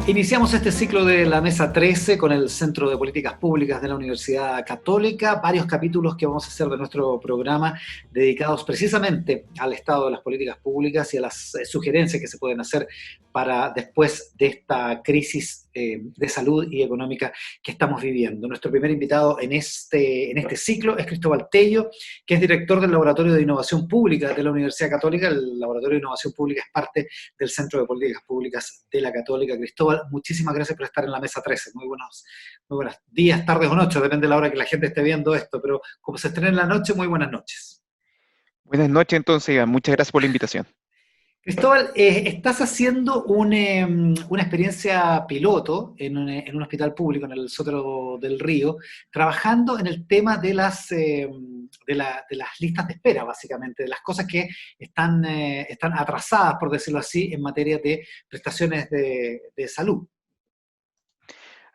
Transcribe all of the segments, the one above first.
Iniciamos este ciclo de la Mesa 13 con el Centro de Políticas Públicas de la Universidad Católica, varios capítulos que vamos a hacer de nuestro programa dedicados precisamente al estado de las políticas públicas y a las sugerencias que se pueden hacer para después de esta crisis de salud y económica que estamos viviendo. Nuestro primer invitado en este ciclo es Cristóbal Tello, que es director del Laboratorio de Innovación Pública de la Universidad Católica. El Laboratorio de Innovación Pública es parte del Centro de Políticas Públicas de la Católica. Cristóbal, muchísimas gracias por estar en la Mesa 13. Muy buenos días, tardes o noches, depende de la hora que la gente esté viendo esto, pero como se estrena en la noche, muy buenas noches. Buenas noches entonces, Iván. Muchas gracias por la invitación. Cristóbal, estás haciendo una experiencia piloto en un hospital público en el Sotero del Río, trabajando en el tema de las listas de espera, básicamente, de las cosas que están atrasadas, por decirlo así, en materia de prestaciones de salud.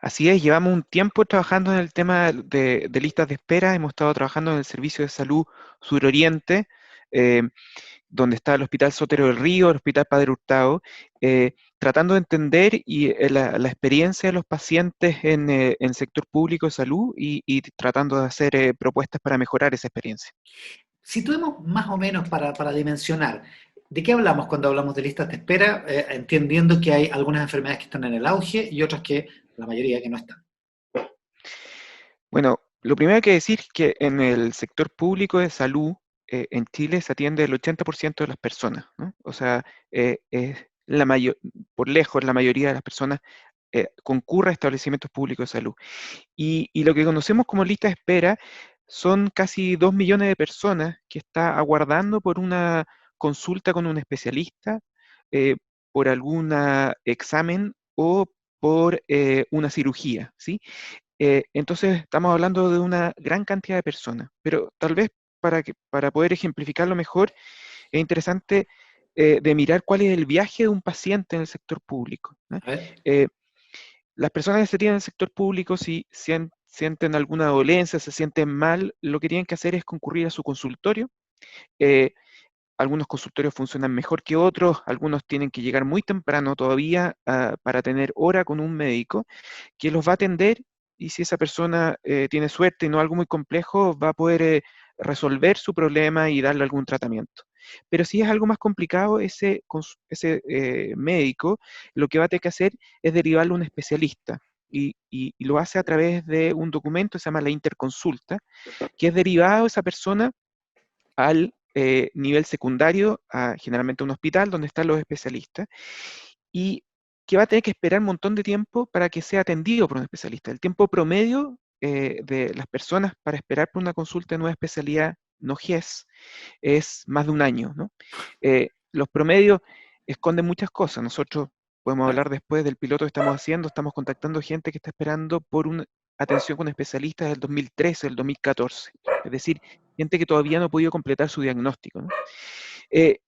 Así es, llevamos un tiempo trabajando en el tema de listas de espera. Hemos estado trabajando en el Servicio de Salud Suroriente, eh, donde está el Hospital Sotero del Río, el Hospital Padre Hurtado, tratando de entender la experiencia de los pacientes en el sector público de salud y tratando de hacer propuestas para mejorar esa experiencia. Situemos más o menos para dimensionar. ¿De qué hablamos cuando hablamos de listas de espera? Entendiendo que hay algunas enfermedades que están en el auge y otras que, la mayoría, que no están. Bueno, lo primero que hay que decir es que en el sector público de salud en Chile se atiende el 80% de las personas, ¿no? O sea, es por lejos la mayoría de las personas concurre a establecimientos públicos de salud. Y lo que conocemos como lista de espera son casi 2 millones de personas que están aguardando por una consulta con un especialista, eh, por algún examen o por una cirugía, ¿sí? Entonces estamos hablando de una gran cantidad de personas, pero tal vez para poder ejemplificarlo mejor, es interesante de mirar cuál es el viaje de un paciente en el sector público, ¿no? A ver. Eh, las personas que se tienen en el sector público, si sienten alguna dolencia, se sienten mal, lo que tienen que hacer es concurrir a su consultorio. Eh, Algunos consultorios funcionan mejor que otros, algunos tienen que llegar muy temprano todavía para tener hora con un médico que los va a atender, y si esa persona tiene suerte y no algo muy complejo, va a poder resolver su problema y darle algún tratamiento. Pero si es algo más complicado, ese médico lo que va a tener que hacer es derivarlo a un especialista. Y lo hace a través de un documento que se llama la interconsulta, que es derivado esa persona al nivel secundario, generalmente a un hospital donde están los especialistas, y que va a tener que esperar un montón de tiempo para que sea atendido por un especialista. El tiempo promedio de las personas para esperar por una consulta de nueva especialidad no GES es más de un año, ¿no? Los promedios esconden muchas cosas. Nosotros podemos hablar después del piloto que estamos haciendo, estamos contactando gente que está esperando por una atención con especialistas del 2013, del 2014. Es decir, gente que todavía no ha podido completar su diagnóstico, ¿no? Eh,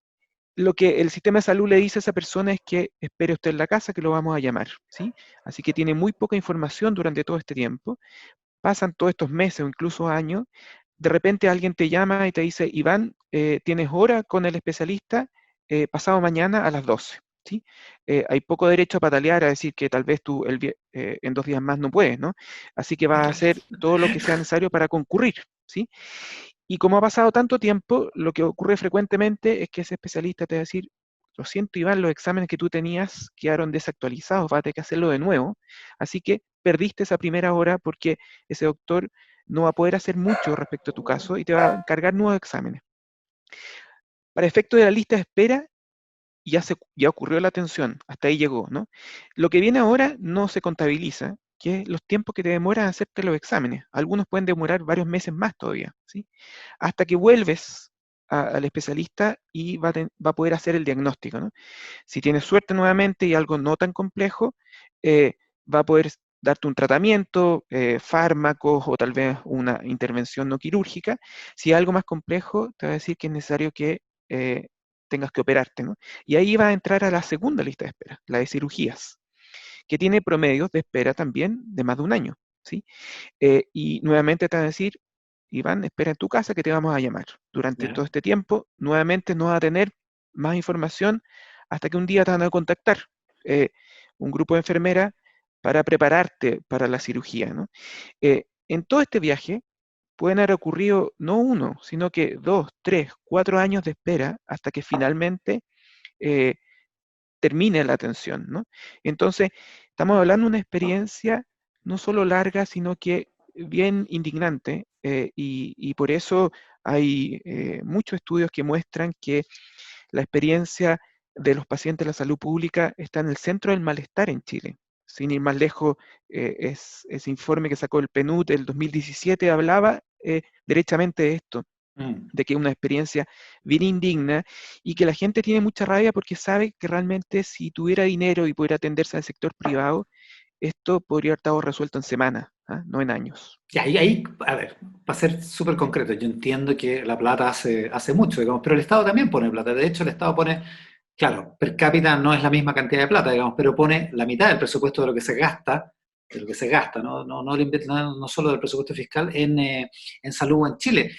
lo que el sistema de salud le dice a esa persona es que espere usted en la casa, que lo vamos a llamar, ¿sí? Así que tiene muy poca información durante todo este tiempo. Pasan todos estos meses o incluso años. De repente alguien te llama y te dice: Iván, tienes hora con el especialista pasado mañana a las 12, ¿sí? Hay poco derecho a patalear, a decir que tal vez tú en 2 días más no puedes, ¿no? Así que vas a hacer todo lo que sea necesario para concurrir, ¿sí? Y como ha pasado tanto tiempo, lo que ocurre frecuentemente es que ese especialista te va a decir: lo siento, Iván, los exámenes que tú tenías quedaron desactualizados, vas a tener que hacerlo de nuevo. Así que perdiste esa primera hora porque ese doctor no va a poder hacer mucho respecto a tu caso y te va a encargar nuevos exámenes. Para efecto de la lista de espera, ya ocurrió la atención, hasta ahí llegó, ¿no? Lo que viene ahora no se contabiliza, que es los tiempos que te demoran hacerte los exámenes. Algunos pueden demorar varios meses más todavía, ¿sí? Hasta que vuelves al especialista y va a poder hacer el diagnóstico, ¿no? Si tienes suerte nuevamente y algo no tan complejo, va a poder darte un tratamiento, fármacos o tal vez una intervención no quirúrgica. Si es algo más complejo, te va a decir que es necesario que tengas que operarte, ¿no? Y ahí va a entrar a la segunda lista de espera, la de cirugías, que tiene promedios de espera también de más de un año, ¿sí? Y nuevamente te van a decir: Iván, espera en tu casa que te vamos a llamar. Durante Ya. todo este tiempo, nuevamente no vas a tener más información hasta que un día te van a contactar. Eh, un grupo de enfermeras para prepararte para la cirugía, ¿no? En todo este viaje pueden haber ocurrido no uno, sino que 2, 3, 4 años de espera hasta que finalmente eh, termine la atención, ¿no? Entonces, estamos hablando de una experiencia no solo larga, sino que bien indignante, y por eso hay muchos estudios que muestran que la experiencia de los pacientes de la salud pública está en el centro del malestar en Chile. Sin ir más lejos, ese informe que sacó el PNUD del 2017 hablaba derechamente de esto, Mm. de que es una experiencia bien indigna y que la gente tiene mucha rabia porque sabe que realmente si tuviera dinero y pudiera atenderse al sector privado, esto podría haber estado resuelto en semanas, ¿ah? No en años. Ya, y ahí, a ver, para ser súper concreto, yo entiendo que la plata hace mucho, digamos, pero el Estado también pone plata. De hecho, el Estado pone, claro, per cápita no es la misma cantidad de plata, digamos, pero pone la mitad del presupuesto de lo que se gasta, no solo del presupuesto fiscal en salud en Chile.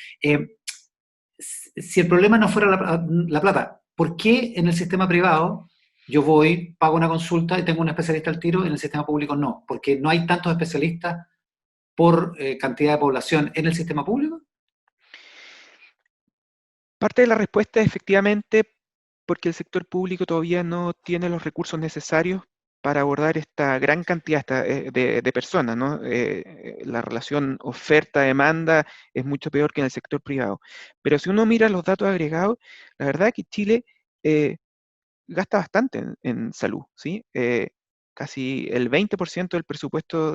Si el problema no fuera la plata, ¿por qué en el sistema privado yo voy, pago una consulta y tengo un especialista al tiro, y en el sistema público no? Porque no hay tantos especialistas por cantidad de población en el sistema público. Parte de la respuesta es efectivamente porque el sector público todavía no tiene los recursos necesarios para abordar esta gran cantidad de personas, ¿no? La relación oferta-demanda es mucho peor que en el sector privado. Pero si uno mira los datos agregados, la verdad es que Chile gasta bastante en salud, ¿sí? Casi el 20% del presupuesto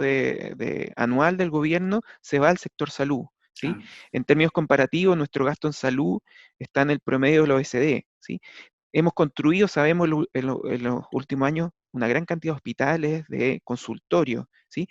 anual del gobierno se va al sector salud, ¿sí? Ah, En términos comparativos, nuestro gasto en salud está en el promedio de la OECD, ¿sí? Hemos construido, sabemos, en los últimos años una gran cantidad de hospitales, de consultorios, ¿sí?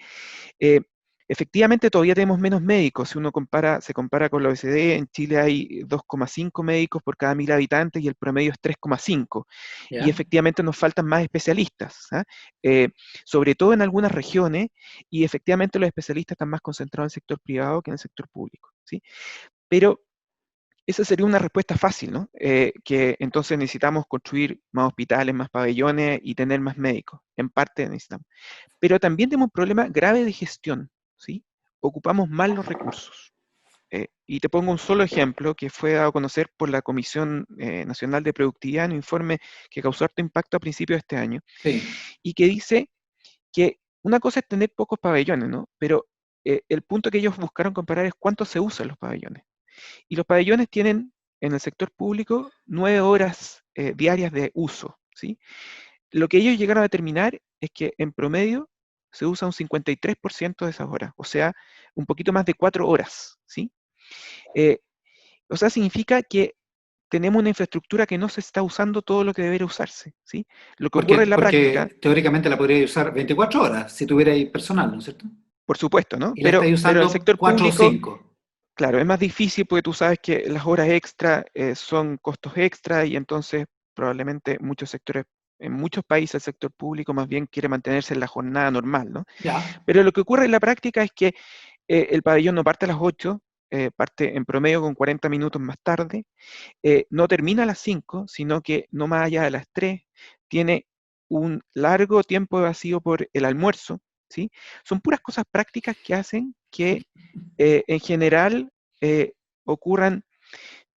Eh, Efectivamente, todavía tenemos menos médicos. Si uno se compara con la OECD, en Chile hay 2,5 médicos por cada 1.000 habitantes y el promedio es 3,5. Y ya. efectivamente nos faltan más especialistas, ¿ah? Eh, Sobre todo en algunas regiones, y efectivamente los especialistas están más concentrados en el sector privado que en el sector público, ¿sí? Pero esa sería una respuesta fácil, ¿no? Que entonces necesitamos construir más hospitales, más pabellones y tener más médicos. En parte necesitamos. Pero también tenemos un problema grave de gestión, ¿sí? Ocupamos mal los recursos. Y te pongo un solo ejemplo que fue dado a conocer por la Comisión Nacional de Productividad en un informe que causó harto impacto a principios de este año, Sí. y que dice que una cosa es tener pocos pabellones, ¿no? Pero el punto que ellos buscaron comparar es cuánto se usan los pabellones. Y los pabellones tienen en el sector público 9 horas diarias de uso, ¿sí? Lo que ellos llegaron a determinar es que en promedio se usa un 53% de esas horas, o sea, un poquito más de 4 horas, ¿sí? Eh, o sea, significa que tenemos una infraestructura que no se está usando todo lo que debería usarse, ¿sí? Lo que ocurre en la práctica, Porque teóricamente la podría usar 24 horas si tuviera ahí personal, ¿no es cierto? por supuesto, ¿no? Y la estáis Pero el usando sector 4 o público, 5. claro, es más difícil porque tú sabes que las horas extra son costos extra y entonces probablemente muchos sectores, en muchos países el sector público más bien quiere mantenerse en la jornada normal, ¿no? Ya. Pero lo que ocurre en la práctica es que el pabellón no parte a las 8, parte en promedio con 40 minutos más tarde, no termina a las 5, sino que no más allá de las 3, tiene un largo tiempo de vacío por el almuerzo, ¿sí? Son puras cosas prácticas que hacen que en general ocurran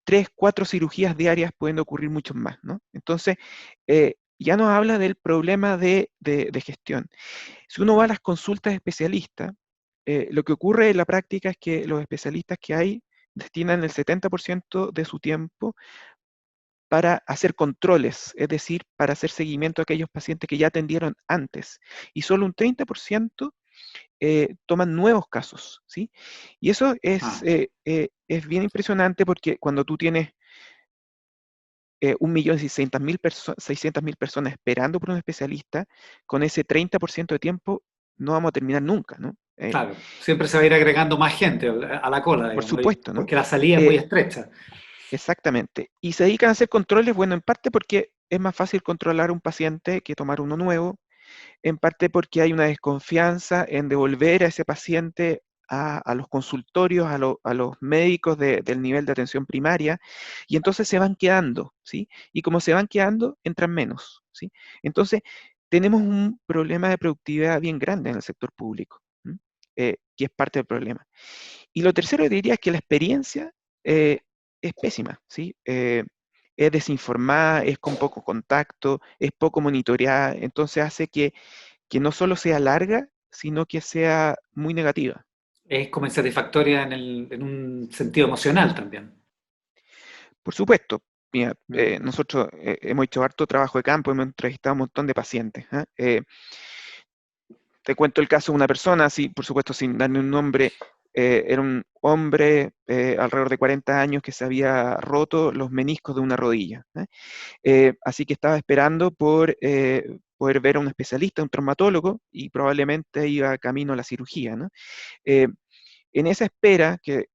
3, 4 cirugías diarias, pueden ocurrir muchos más, ¿no? Entonces, ya nos habla del problema de gestión. Si uno va a las consultas de especialistas, lo que ocurre en la práctica es que los especialistas que hay destinan el 70% de su tiempo para hacer controles, es decir, para hacer seguimiento a aquellos pacientes que ya atendieron antes, y solo un 30% toman nuevos casos, ¿sí? Y eso Ah, es bien impresionante porque cuando tú tienes 1.600.000 personas esperando por un especialista, con ese 30% de tiempo no vamos a terminar nunca, ¿no? claro. Siempre se va a ir agregando más gente a la cola, Por digamos, supuesto, ¿no? porque la salida es muy Eh, estrecha. Exactamente. Y se dedican a hacer controles, bueno, en parte porque es más fácil controlar a un paciente que tomar uno nuevo, en parte porque hay una desconfianza en devolver a ese paciente a los consultorios, a los médicos del nivel de atención primaria, y entonces se van quedando, ¿sí? Y como se van quedando, entran menos, ¿sí? Entonces, tenemos un problema de productividad bien grande en el sector público, que es parte del problema. Y lo tercero que diría es que la experiencia es pésima, ¿sí? Es desinformada, es con poco contacto, es poco monitoreada, entonces hace que no solo sea larga, sino que sea muy negativa. Es como insatisfactoria en un sentido emocional también. Por supuesto, mira, Mm. nosotros hemos hecho harto trabajo de campo, hemos entrevistado a un montón de pacientes. Te cuento el caso de una persona, sí, por supuesto, sin darle un nombre. Era un hombre alrededor de 40 años que se había roto los meniscos de una rodilla. Así que estaba esperando por poder ver a un especialista, un traumatólogo, y probablemente iba camino a la cirugía, ¿no? Eh, en esa espera, que,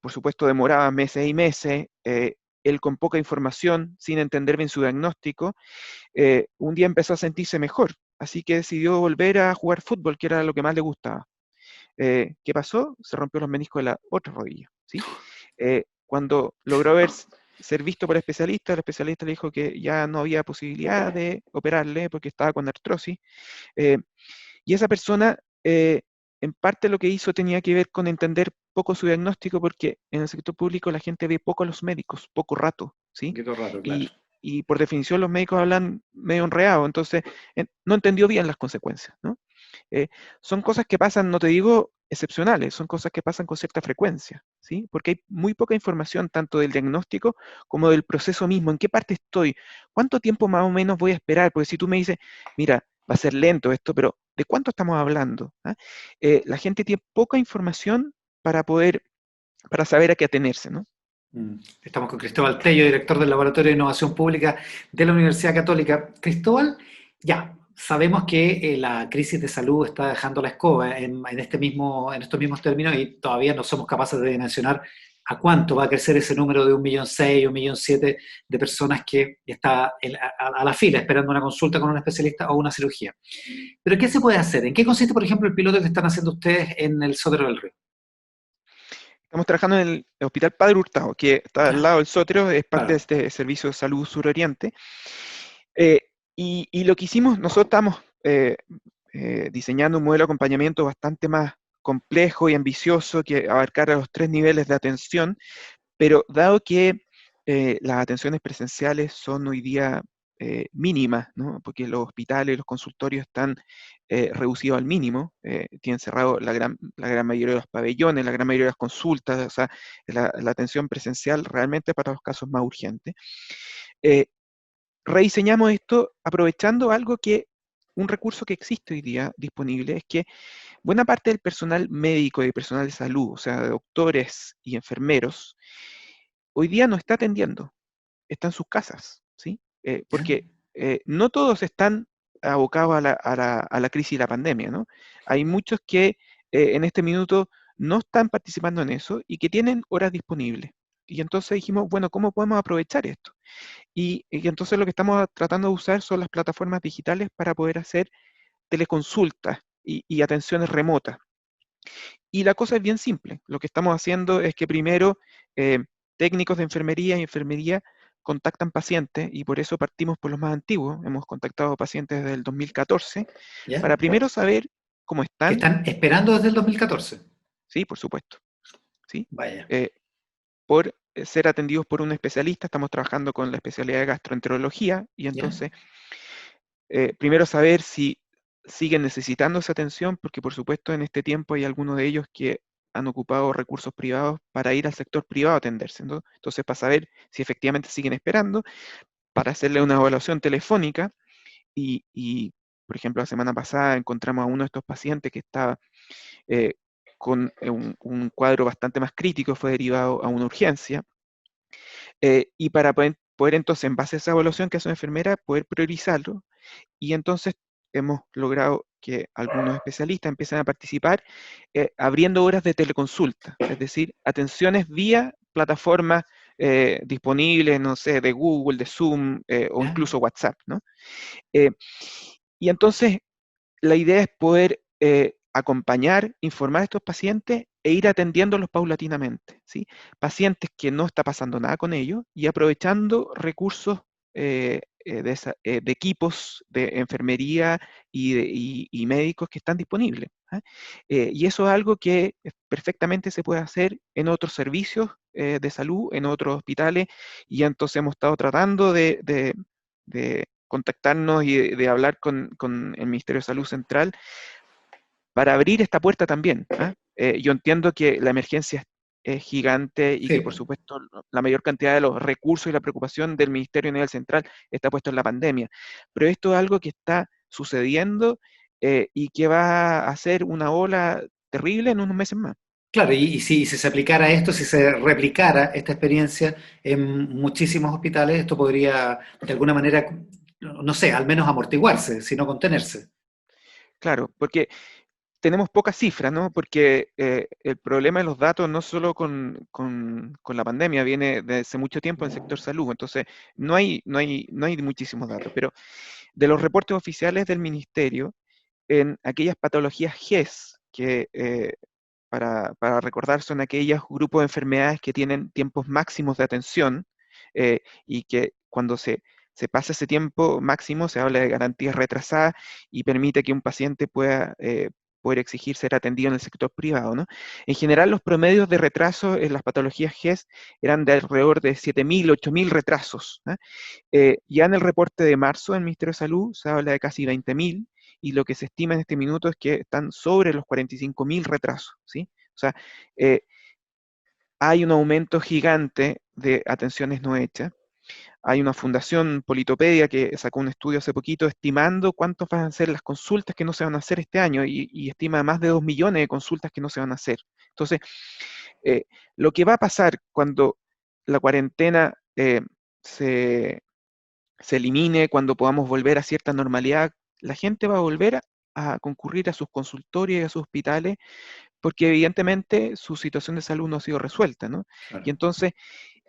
por supuesto demoraba meses y meses, él con poca información, sin entender bien su diagnóstico, un día empezó a sentirse mejor, así que decidió volver a jugar fútbol, que era lo que más le gustaba. ¿Qué pasó? Se rompió los meniscos de la otra rodilla, ¿sí? Cuando logró ser visto por el especialista le dijo que ya no había posibilidad de operarle porque estaba con artrosis, eh, y esa persona, en parte lo que hizo tenía que ver con entender poco su diagnóstico, porque en el sector público la gente ve poco a los médicos, poco rato, Un ¿sí? poquito raro, claro. Y por definición los médicos hablan medio enredado, entonces no entendió bien las consecuencias, ¿no? Eh, Son cosas que pasan, no te digo excepcionales, son cosas que pasan con cierta frecuencia, ¿sí? Porque hay muy poca información tanto del diagnóstico como del proceso mismo, en qué parte estoy, cuánto tiempo más o menos voy a esperar, porque si tú me dices, mira, va a ser lento esto, pero ¿de cuánto estamos hablando? ¿Ah? La gente tiene poca información para poder, para saber a qué atenerse, ¿no? Estamos con Cristóbal Tello, director del Laboratorio de Innovación Pública de la Universidad Católica. Cristóbal, ya, sabemos que la crisis de salud está dejando la escoba en estos mismos términos y todavía no somos capaces de dimensionar a cuánto va a crecer ese número de 1,6 millones, 1,7 millones de personas que está a la fila esperando una consulta con un especialista o una cirugía. Pero ¿qué se puede hacer? ¿En qué consiste, por ejemplo, el piloto que están haciendo ustedes en el Sotero del Río? Estamos trabajando en el Hospital Padre Hurtado, que está al Ah, lado del Sotero, es parte de claro. este Servicio de Salud Suroriente. Eh, y lo que hicimos, nosotros estamos diseñando un modelo de acompañamiento bastante más complejo y ambicioso que abarcara los tres niveles de atención, pero dado que las atenciones presenciales son hoy día mínimas, ¿no? Porque los hospitales y los consultorios están reducidos al mínimo, tienen cerrado la gran mayoría de los pabellones, la gran mayoría de las consultas, o sea, la atención presencial realmente para los casos más urgentes. Eh, Rediseñamos esto aprovechando un recurso que existe hoy día disponible, es que buena parte del personal médico y personal de salud, o sea, de doctores y enfermeros, hoy día no está atendiendo, está en sus casas, ¿sí? ¿Ya? Porque no todos están abocados a la crisis y la pandemia, ¿no? Hay muchos que en este minuto no están participando en eso y que tienen horas disponibles. Y entonces dijimos, bueno, ¿cómo podemos aprovechar esto? Y entonces lo que estamos tratando de usar son las plataformas digitales para poder hacer teleconsultas y atenciones remotas. Y la cosa es bien simple. Lo que estamos haciendo es que primero eh, técnicos de enfermería y enfermería contactan pacientes y por eso partimos por los más antiguos. Hemos contactado pacientes desde el 2014 ¿Ya? para primero saber cómo Que están. están esperando desde el 2014. Sí, por supuesto, ¿sí? Vaya. Eh, por ser atendidos por un especialista, estamos trabajando con la especialidad de gastroenterología y ¿Ya? entonces primero saber si siguen necesitando esa atención, porque por supuesto en este tiempo hay algunos de ellos que han ocupado recursos privados para ir al sector privado a atenderse, ¿no? Entonces, para saber si efectivamente siguen esperando, para hacerle una evaluación telefónica por ejemplo, la semana pasada encontramos a uno de estos pacientes que estaba eh, con un cuadro bastante más crítico, fue derivado a una urgencia, y para poder entonces, en base a esa evaluación que hace una enfermera, poder priorizarlo y entonces hemos logrado que algunos especialistas empiecen a participar abriendo horas de teleconsulta, es decir, atenciones vía plataformas disponibles, no sé, de Google, de Zoom o ¿Ya? incluso WhatsApp, ¿no? Eh, y entonces la idea es poder acompañar, informar a estos pacientes e ir atendiéndolos paulatinamente, ¿sí? Pacientes que no está pasando nada con ellos y aprovechando recursos de equipos de enfermería y médicos que están disponibles. ¿Ah? Y eso es algo que perfectamente se puede hacer en otros servicios de salud, en otros hospitales, y entonces hemos estado tratando de contactarnos y de hablar con el Ministerio de Salud Central para abrir esta puerta también. ¿Ah? Yo entiendo que la emergencia es gigante y que, por Sí. supuesto, la mayor cantidad de los recursos y la preocupación del Ministerio a nivel central está puesto en la pandemia. Pero esto es algo que está sucediendo y que va a ser una ola terrible en unos meses más. Claro, y si se aplicara esto, si se replicara esta experiencia en muchísimos hospitales, esto podría de alguna manera, no sé, al menos amortiguarse, si no contenerse. Claro, porque tenemos pocas cifras, ¿no? Porque el problema de los datos no solo con la pandemia, viene desde hace mucho tiempo en el sector salud, entonces no hay muchísimos datos, pero de los reportes oficiales del ministerio, en aquellas patologías GES, que para recordar son aquellos grupos de enfermedades que tienen tiempos máximos de atención y que cuando se pasa ese tiempo máximo se habla de garantías retrasadas y permite que un paciente pueda poder exigir ser atendido en el sector privado, ¿no? En general, los promedios de retraso en las patologías GES eran de alrededor de 7.000, 8.000 retrasos. ¿Ah? Ya en el reporte de marzo del Ministerio de Salud se habla de casi 20.000 y lo que se estima en este minuto es que están sobre los 45.000 retrasos, ¿sí? O sea, eh, hay un aumento gigante de atenciones no hechas. Hay una fundación Politopedia que sacó un estudio hace poquito estimando cuántas van a ser las consultas que no se van a hacer este año y estima más de 2 millones de consultas que no se van a hacer. Entonces, eh, lo que va a pasar cuando la cuarentena se, se elimine, cuando podamos volver a cierta normalidad, la gente va a volver a concurrir a sus consultorios y a sus hospitales porque evidentemente su situación de salud no ha sido resuelta, ¿no? Y Claro. entonces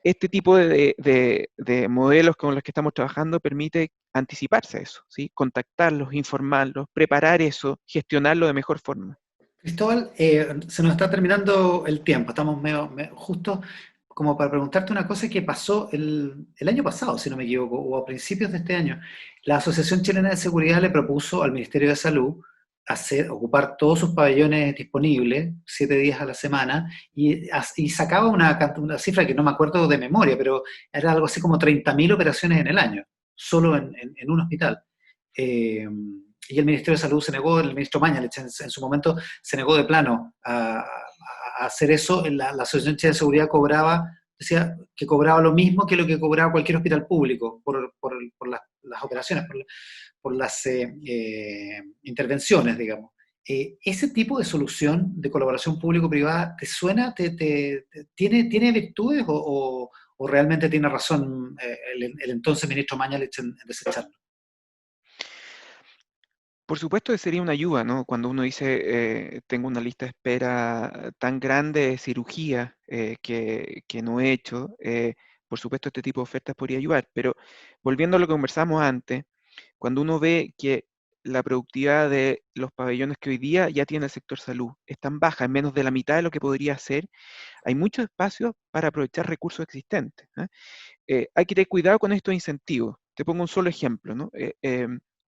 este tipo de modelos con los que estamos trabajando permite anticiparse a eso, ¿sí? Contactarlos, informarlos, preparar eso, gestionarlo de mejor forma. Cristóbal, se nos está terminando el tiempo, estamos justo como para preguntarte una cosa que pasó el año pasado, si no me equivoco, o a principios de este año. La Asociación Chilena de Seguridad le propuso al Ministerio de Salud ocupar todos sus pabellones disponibles, 7 días a la semana, y sacaba una cifra que no me acuerdo de memoria, pero era algo así como 30.000 operaciones en el año, solo en un hospital. Eh, y el Ministerio de Salud se negó, el ministro Mañalich en su momento se negó de plano a hacer eso. La Asociación Chilena de Seguridad decía que cobraba lo mismo que lo que cobraba cualquier hospital público por las operaciones, por las intervenciones, digamos. ¿Ese tipo de solución de colaboración público-privada te suena, tiene virtudes o realmente tiene razón el entonces ministro Mañalich en desecharlo? Por supuesto que sería una ayuda, ¿no? Cuando uno dice, tengo una lista de espera tan grande de cirugía que no he hecho, por supuesto este tipo de ofertas podría ayudar, pero volviendo a lo que conversamos antes, cuando uno ve que la productividad de los pabellones que hoy día ya tiene el sector salud es tan baja, en menos de la mitad de lo que podría ser, hay mucho espacio para aprovechar recursos existentes. ¿Ah? Hay que tener cuidado con estos incentivos. Te pongo un solo ejemplo, ¿no?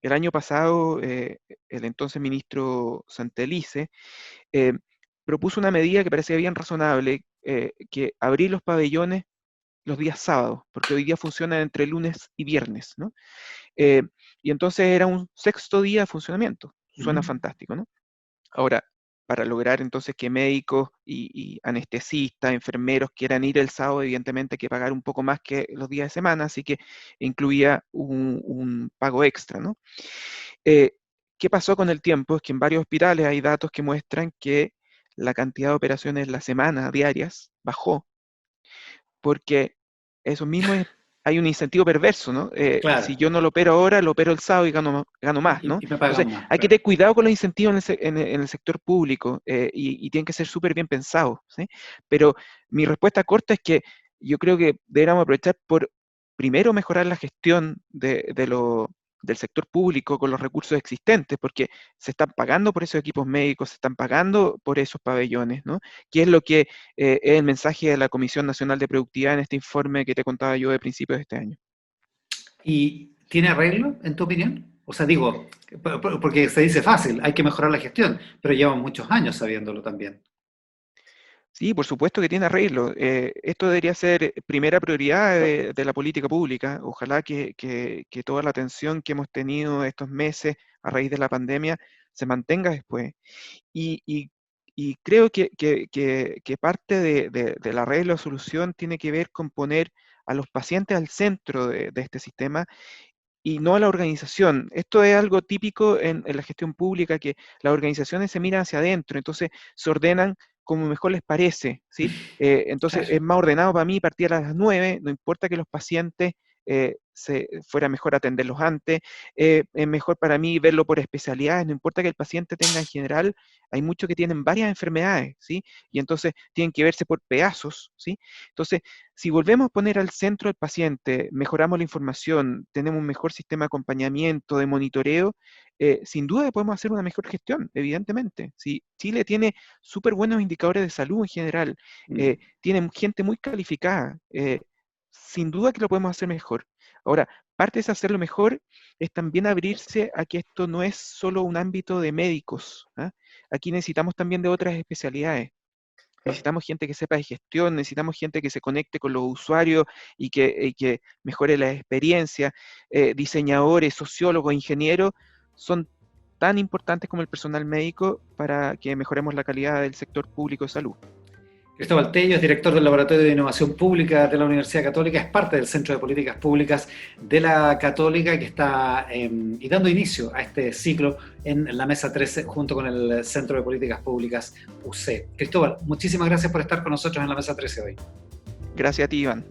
El año pasado, el entonces ministro Santelice eh, propuso una medida que parecía bien razonable, que abrir los pabellones los días sábados, porque hoy día funcionan entre lunes y viernes, ¿no? Eh, y entonces era un sexto día de funcionamiento. Suena Ujú. fantástico, ¿no? Ahora, para lograr entonces que médicos y anestesistas, enfermeros quieran ir el sábado, evidentemente hay que pagar un poco más que los días de semana, así que incluía un pago extra, ¿no? Eh, ¿Qué pasó con el tiempo? Es que en varios hospitales hay datos que muestran que la cantidad de operaciones la semana diarias bajó porque eso mismo hay un incentivo perverso, ¿no? Si Claro, yo no lo opero ahora, lo opero el sábado y gano más, ¿no? y me Entonces, pagan más, hay que claro. tener cuidado con los incentivos en el sector público y tienen que ser súper bien pensados, ¿sí? Pero mi respuesta corta es que yo creo que deberíamos aprovechar por, primero, mejorar la gestión del sector público con los recursos existentes, porque se están pagando por esos equipos médicos, se están pagando por esos pabellones, ¿no? ¿Qué es lo que es el mensaje de la Comisión Nacional de Productividad en este informe que te contaba yo de principios de este año? Y ¿Tiene arreglo, en tu opinión? O sea, digo, porque se dice fácil, hay que mejorar la gestión, pero llevan muchos años sabiéndolo también. Sí, por supuesto que tiene arreglo. Esto debería ser primera prioridad de la política pública. Ojalá que toda la atención que hemos tenido estos meses a raíz de la pandemia se mantenga después. Y, y- y creo que parte del arreglo o solución tiene que ver con poner a los pacientes al centro de este sistema y no a la organización. Esto es algo típico en la gestión pública, que las organizaciones se miran hacia adentro, entonces se ordenan como mejor les parece, ¿sí? Entonces Claro. es más ordenado para mí partir a las 9, no importa que los pacientes fuera mejor atenderlos antes, es mejor para mí verlo por especialidades, no importa que el paciente tenga en general, hay muchos que tienen varias enfermedades, ¿sí? Y entonces tienen que verse por pedazos, ¿sí? Entonces, si volvemos a poner al centro al paciente, mejoramos la información, tenemos un mejor sistema de acompañamiento, de monitoreo, sin duda podemos hacer una mejor gestión, evidentemente. Si Chile tiene súper buenos indicadores de salud en general, Mm. tiene gente muy calificada, sin duda que lo podemos hacer mejor. Ahora, parte de hacerlo mejor es también abrirse a que esto no es solo un ámbito de médicos, ¿ah? Aquí necesitamos también de otras especialidades. Necesitamos gente que sepa de gestión, necesitamos gente que se conecte con los usuarios y que mejore la experiencia. Diseñadores, sociólogos, ingenieros son tan importantes como el personal médico para que mejoremos la calidad del sector público de salud. Cristóbal Tello es director del Laboratorio de Innovación Pública de la Universidad Católica, es parte del Centro de Políticas Públicas de la Católica que está y dando inicio a este ciclo en la Mesa 13 junto con el Centro de Políticas Públicas UC. Cristóbal, muchísimas gracias por estar con nosotros en la Mesa 13 hoy. Gracias a ti, Iván.